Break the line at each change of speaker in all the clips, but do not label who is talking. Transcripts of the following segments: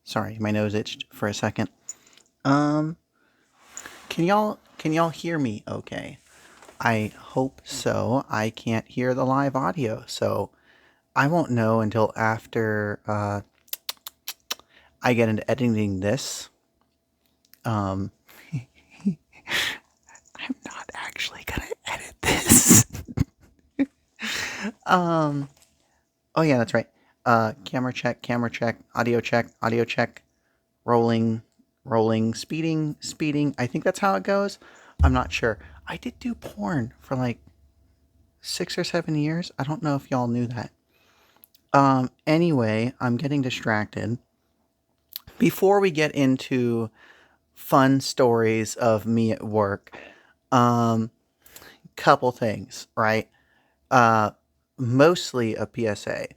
Sorry, my nose itched for a second. Um, can y'all hear me okay? I hope so. I can't hear the live audio, so I won't know until after I get into editing this. Um, I'm not actually gonna edit this. um, oh yeah, that's right. Camera check, audio check, rolling, rolling, speeding. I think that's how it goes. I'm not sure. I did do porn for like 6 or 7 years. I don't know if y'all knew that. Anyway, I'm getting distracted. Before we get into fun stories of me at work, um, couple things, right? Uh, Mostly a PSA.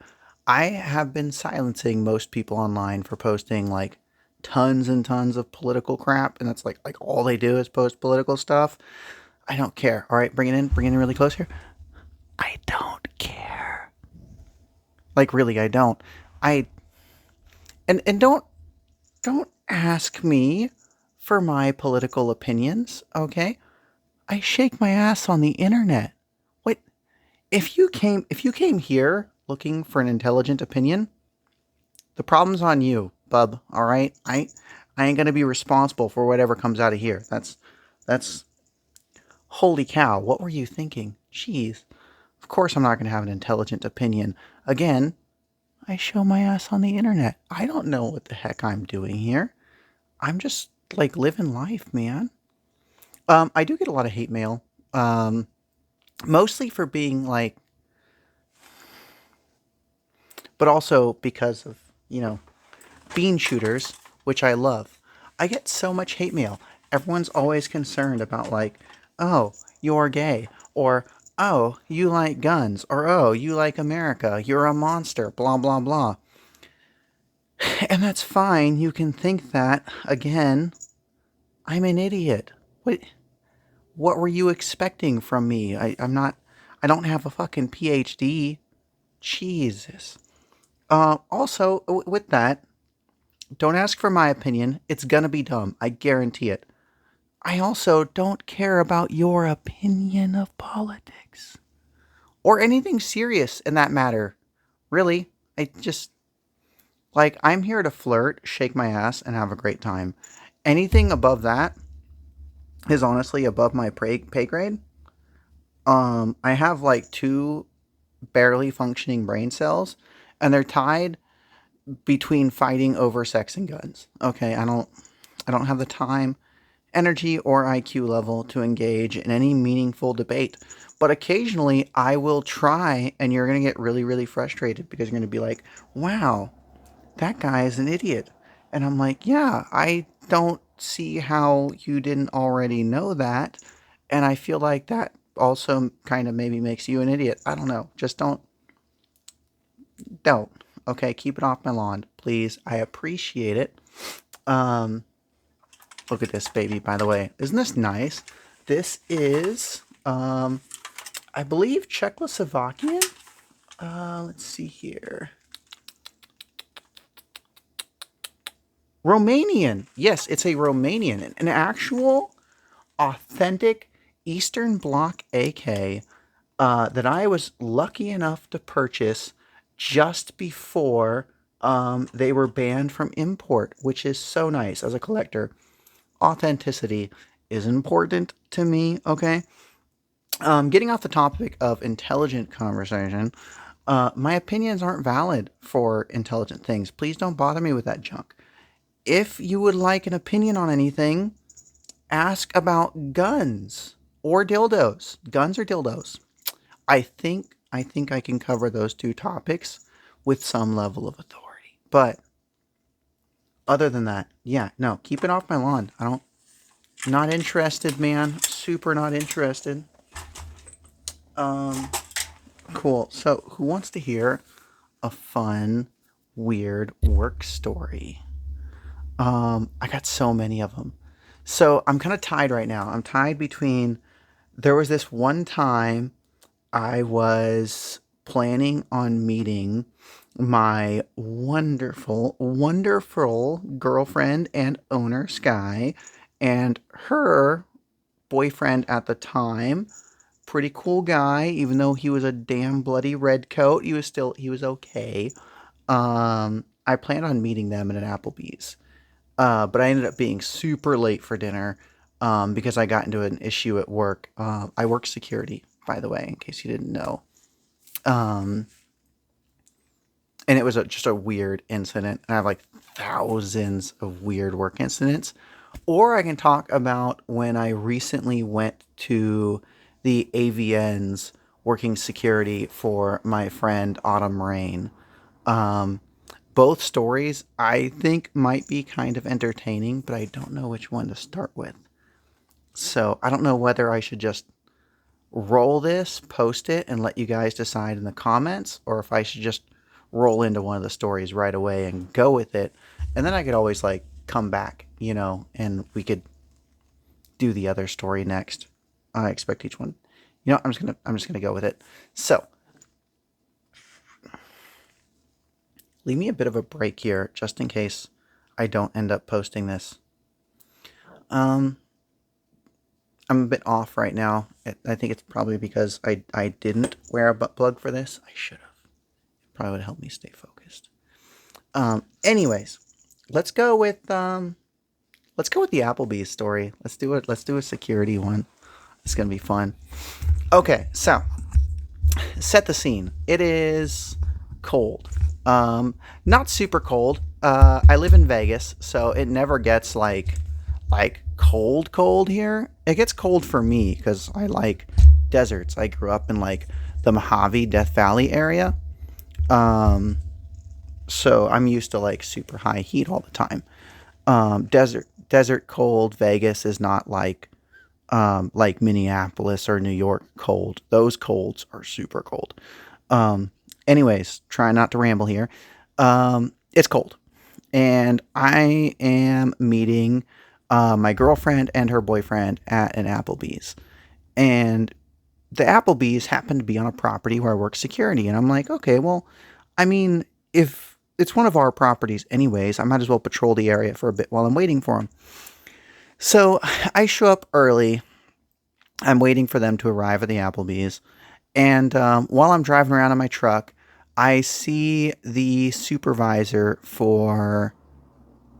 I have been silencing most people online for posting like tons and tons of political crap, and that's like all they do is post political stuff. I don't care. All right, bring it in really close here. I don't care. Like really, I don't. I and don't ask me for my political opinions, okay? I shake my ass on the internet. Wait, if you came here looking for an intelligent opinion, the problem's on you, bub, all right? I ain't going to be responsible for whatever comes out of here. That's holy cow. What were you thinking? Jeez. Of course I'm not going to have an intelligent opinion. Again, I show my ass on the internet. I don't know what the heck I'm doing here. I'm just like living life, man. I do get a lot of hate mail. Um, Mostly for being like, but also because of, you know, bean shooters, which I love. I get so much hate mail. Everyone's always concerned about, like, oh, you're gay, or oh, you like guns, or oh, you like America, you're a monster, blah, blah, blah. And that's fine. You can think that. Again, I'm an idiot. What were you expecting from me? I'm not, I don't have a fucking PhD. Jesus. Also, with that, don't ask for my opinion. It's gonna be dumb. I guarantee it. I also don't care about your opinion of politics or anything serious in that matter. Really, I just like I'm here to flirt, shake my ass, and have a great time. Anything above that is honestly above my pay grade. I have like two barely functioning brain cells, and they're tied between fighting over sex and guns. Okay, I don't have the time, energy, or IQ level to engage in any meaningful debate. But occasionally I will try, and you're going to get really, really frustrated because you're going to be like, wow, that guy is an idiot. And I'm like, yeah, I don't see how you didn't already know that. And I feel like that also kind of maybe makes you an idiot. I don't know. Just don't. Okay, keep it off my lawn, please. I appreciate it. Um, Look at this baby, by the way. Isn't this nice? This is, I believe, Czechoslovakian. Let's see here. Romanian. Yes, it's a Romanian. An actual, authentic Eastern Bloc AK that I was lucky enough to purchase just before they were banned from import, which is so nice as a collector. Authenticity is important to me, okay? Getting off the topic of intelligent conversation, my opinions aren't valid for intelligent things. Please don't bother me with that junk. If you would like an opinion on anything, ask about guns or dildos. Guns or dildos. I think I can cover those two topics with some level of authority. But other than that, yeah, no, keep it off my lawn. I don't Not interested, man. Super not interested. Um, cool. So, who wants to hear a fun, weird work story? I got so many of them. So, I'm kind of tied right now. There was this one time I was planning on meeting my wonderful, wonderful girlfriend and owner, Sky, and her boyfriend at the time. Pretty cool guy, even though he was a damn bloody redcoat. He was okay. I planned on meeting them at an Applebee's. But I ended up being super late for dinner because I got into an issue at work. I work security, by the way, in case you didn't know. Um, and it was just a weird incident. And I have like thousands of weird work incidents. Or I can talk about when I recently went to the AVNs working security for my friend Autumn Rain. Um, Both stories I think might be kind of entertaining, but I don't know which one to start with. So I don't know whether I should just roll this, post it, and let you guys decide in the comments, or if I should just roll into one of the stories right away and go with it. And then I could always like come back, and we could do the other story next. I expect each one. I'm just gonna go with it. So leave me a bit of a break here, just in case I don't end up posting this. Um, I'm a bit off right now. I think it's probably because I didn't wear a butt plug for this. I should have. It probably would help me stay focused. Anyways, let's go with the Applebee's story. Let's do it. Let's do a security one. It's gonna be fun. Okay, so set the scene. It is cold. Not super cold. I live in Vegas, so it never gets like cold here. It gets cold for me because I like deserts. I grew up in like the Mojave, Death Valley area. So I'm used to like super high heat all the time. Desert cold. Vegas is not like Minneapolis or New York cold. Those colds are super cold. Anyways, try not to ramble here. It's cold, and I am meeting my girlfriend and her boyfriend at an Applebee's, and the Applebee's happened to be on a property where I work security, and I'm like, okay, well, I mean, if it's one of our properties anyways, I might as well patrol the area for a bit while I'm waiting for them. So I show up early. I'm waiting for them to arrive at the Applebee's. And while I'm driving around in my truck, I see the supervisor for,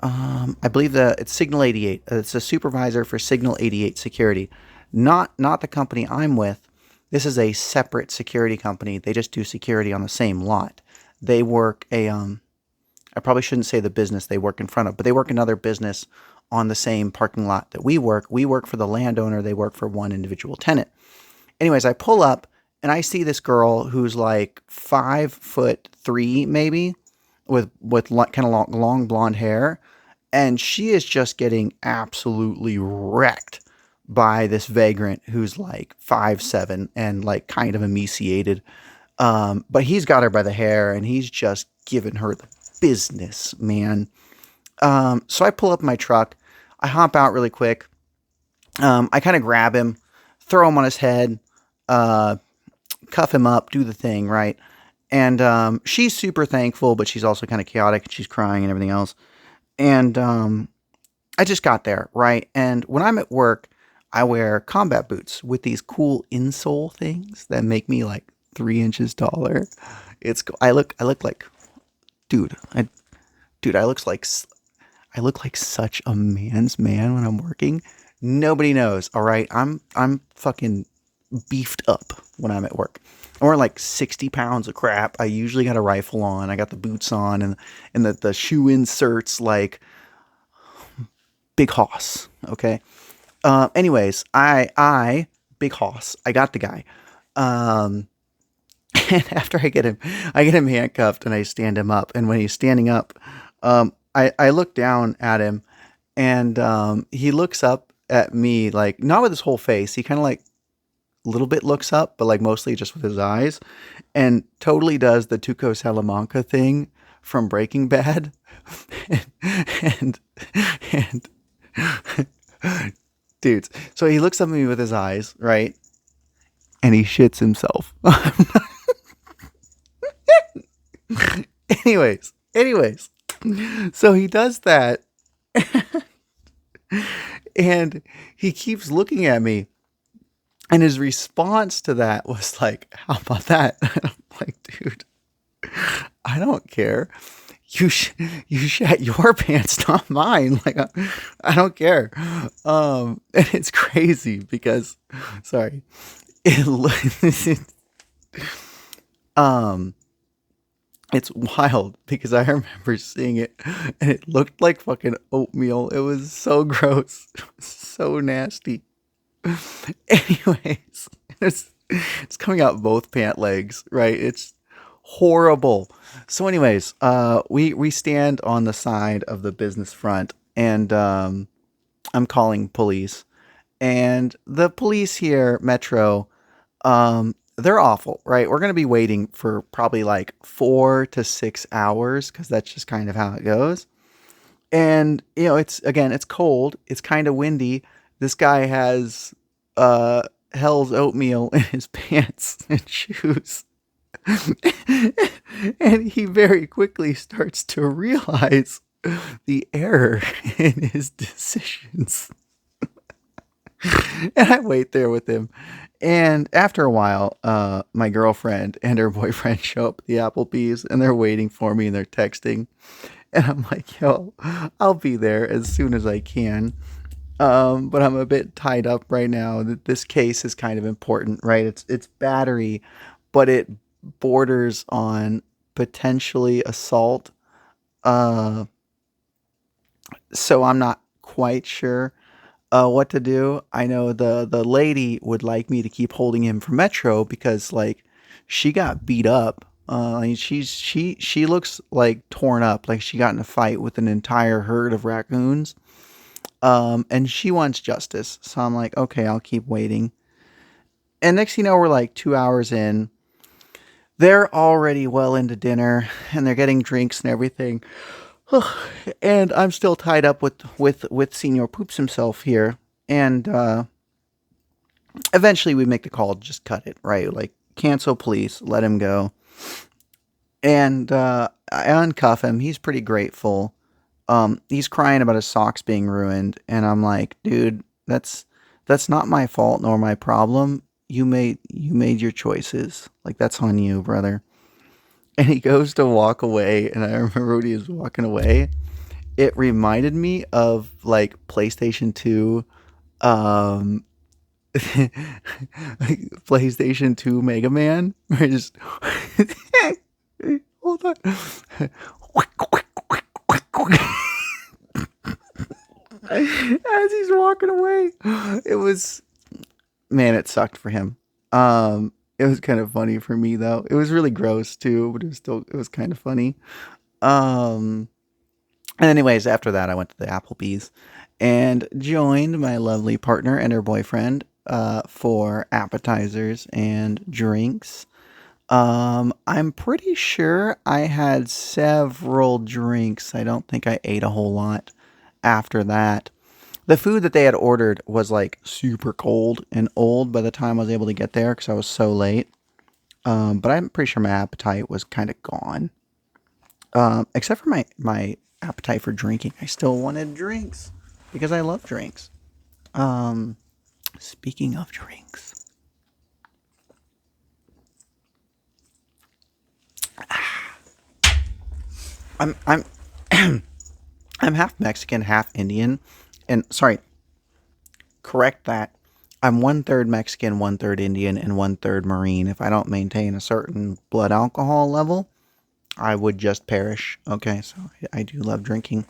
I believe it's Signal 88. It's a supervisor for Signal 88 Security. Not the company I'm with. This is a separate security company. They just do security on the same lot. They work I probably shouldn't say the business they work in front of, but they work another business on the same parking lot that we work. We work for the landowner. They work for one individual tenant. Anyways, I pull up and I see this girl who's like 5'3", maybe, with kind of long blonde hair, and she is just getting absolutely wrecked by this vagrant who's like 5'7" and like kind of emaciated. But he's got her by the hair and he's just giving her the business, man. So I pull up my truck. I hop out really quick. I kind of grab him, throw him on his head, cuff him up, do the thing, right? And she's super thankful, but she's also kind of chaotic. And she's crying and everything else. And I just got there, right? And when I'm at work, I wear combat boots with these cool insole things that make me like 3 inches taller. It's I look like, dude. I look like such a man's man when I'm working. Nobody knows. All right, I'm fucking beefed up when I'm at work. I wear like 60 pounds of crap. I usually got a rifle on. I got the boots on and the shoe inserts like big hoss. Okay. Anyways, I big hoss. I got the guy. And after I get him handcuffed and I stand him up. And when he's standing up, I look down at him and he looks up at me, like not with his whole face. He kind of like a little bit looks up, but like mostly just with his eyes, and totally does the Tuco Salamanca thing from Breaking Bad. and, and dudes. So he looks up at me with his eyes, right? And he shits himself. Anyways, so he does that, and he keeps looking at me, and his response to that was like, "How about that?" And I'm like, "Dude, I don't care. You sh- you shat your pants, not mine. Like I don't care." And it's crazy because, sorry, it um, it's wild because I remember seeing it, and it looked like fucking oatmeal. It was so gross, so nasty. Anyways, it's coming out both pant legs, right? It's horrible. So, anyways, we stand on the side of the business front, and I'm calling police, and the police here, Metro, they're awful, right? We're gonna be waiting for probably like 4 to 6 hours because that's just kind of how it goes. And it's cold, it's kind of windy. This guy has uh hell's oatmeal in his pants and shoes. And he very quickly starts to realize the error in his decisions. And I wait there with him. And after a while, my girlfriend and her boyfriend show up at the Applebee's, and they're waiting for me, and they're texting. And I'm like, yo, I'll be there as soon as I can. But I'm a bit tied up right now. This case is kind of important, right? It's battery, but it borders on potentially assault. Uh, so I'm not quite sure what to do. I know the lady would like me to keep holding him for Metro because like she got beat up. I mean, she looks like torn up, like she got in a fight with an entire herd of raccoons. And she wants justice. So I'm like, okay, I'll keep waiting. And next thing you know, we're like 2 hours in. They're already well into dinner, and they're getting drinks and everything. And I'm still tied up with Senior Poops himself here. And eventually we make the call, just cut it, right? Like cancel police, let him go. And I uncuff him. He's pretty grateful. He's crying about his socks being ruined, and I'm like, dude, that's not my fault nor my problem. You made your choices. Like that's on you, brother. And he goes to walk away, and I remember when he was walking away, it reminded me of like PlayStation 2, um like PlayStation 2 Mega Man, where it just hold on. As he's walking away. It was, man, it sucked for him. It was kind of funny for me though. It was really gross too, but it was kind of funny. Um and anyways, after that I went to the Applebee's and joined my lovely partner and her boyfriend for appetizers and drinks. I'm pretty sure I had several drinks. I don't think I ate a whole lot after that. The food that they had ordered was like super cold and old by the time I was able to get there because I was so late. But I'm pretty sure my appetite was kind of gone. Except for my appetite for drinking. I still wanted drinks because I love drinks. Um, Speaking of drinks, I'm I'm half Mexican, half Indian, and sorry, correct that. I'm one third Mexican, one third Indian, and one third Marine. If I don't maintain a certain blood alcohol level, I would just perish. Okay, so I do love drinking.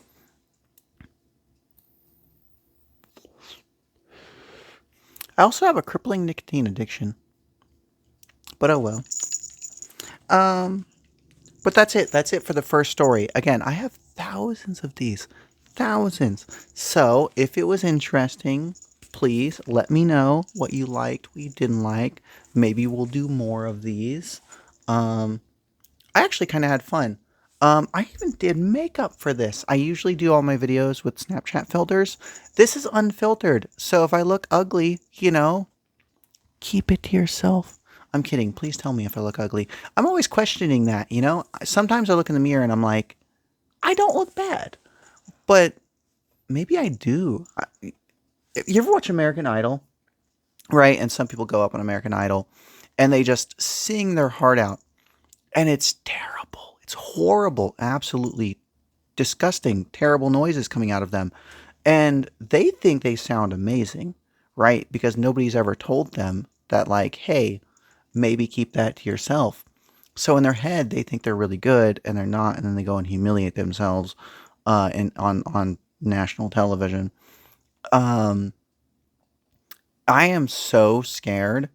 I also have a crippling nicotine addiction, but oh well. Um, but that's it. That's it for the first story. Again, I have thousands of these, thousands. So if it was interesting, please let me know what you liked, what you didn't like. Maybe we'll do more of these. Um, I actually kind of had fun. I even did makeup for this. I usually do all my videos with Snapchat filters. This is unfiltered, so if I look ugly, keep it to yourself. I'm kidding. Please tell me if I look ugly. I'm always questioning that, you know? Sometimes I look in the mirror and I'm like, I don't look bad. But maybe I do. You ever watch American Idol? Right? And some people go up on American Idol and they just sing their heart out. And it's terrible. It's horrible. Absolutely disgusting, terrible noises coming out of them. And they think they sound amazing, right? Because nobody's ever told them that, like, hey, maybe keep that to yourself. So in their head, they think they're really good, and they're not, and then they go and humiliate themselves on national television. Um, I am so scared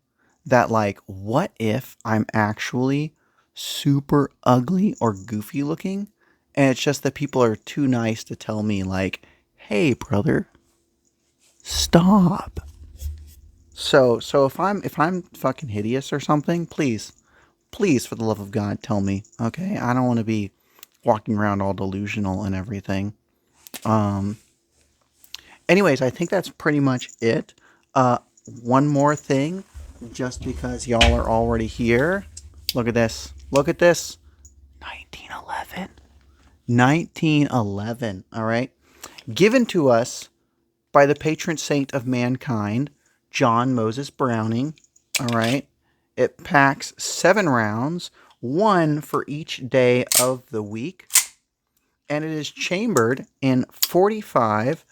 that, like, what if I'm actually super ugly or goofy looking, and it's just that people are too nice to tell me, like, hey, brother, stop. So if I'm fucking hideous or something, please, for the love of God, tell me. Okay, I don't want to be walking around all delusional and everything. Um. Anyways, I think that's pretty much it. Uh, one more thing, just because y'all are already here. Look at this. Look at this. 1911. 1911. All right. Given to us by the patron saint of mankind, John Moses Browning. All right. It packs 7 rounds, one for each day of the week, and it is chambered in 45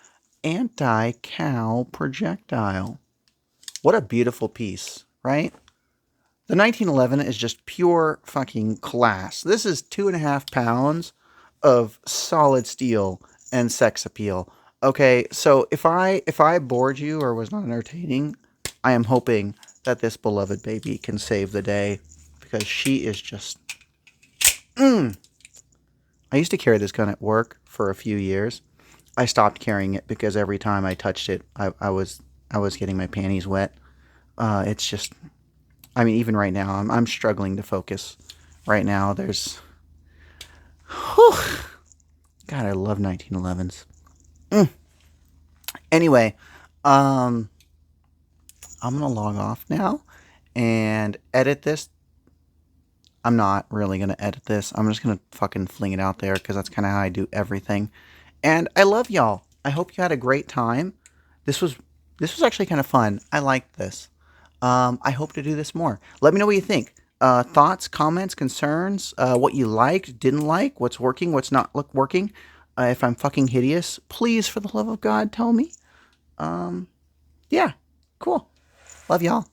anti-cow projectile. What a beautiful piece, right? The 1911 is just pure fucking class. This is 2.5 pounds of solid steel and sex appeal. Okay, so if I bored you or was not entertaining, I am hoping that this beloved baby can save the day because she is just. I used to carry this gun at work for a few years. I stopped carrying it because every time I touched it, I was getting my panties wet. It's just, I mean, even right now, I'm struggling to focus. Right now, there's, whew, God, I love 1911s. Anyway, um, I'm gonna log off now and edit this. I'm not really gonna edit this. I'm just gonna fucking fling it out there because that's kind of how I do everything. And I love y'all. I hope you had a great time. This was this was actually kind of fun. I liked this. I hope to do this more. Let me know what you think. Thoughts, comments, concerns, what you liked, didn't like, what's working, what's not working. If I'm fucking hideous, please, for the love of God, tell me. Yeah, cool. Love y'all.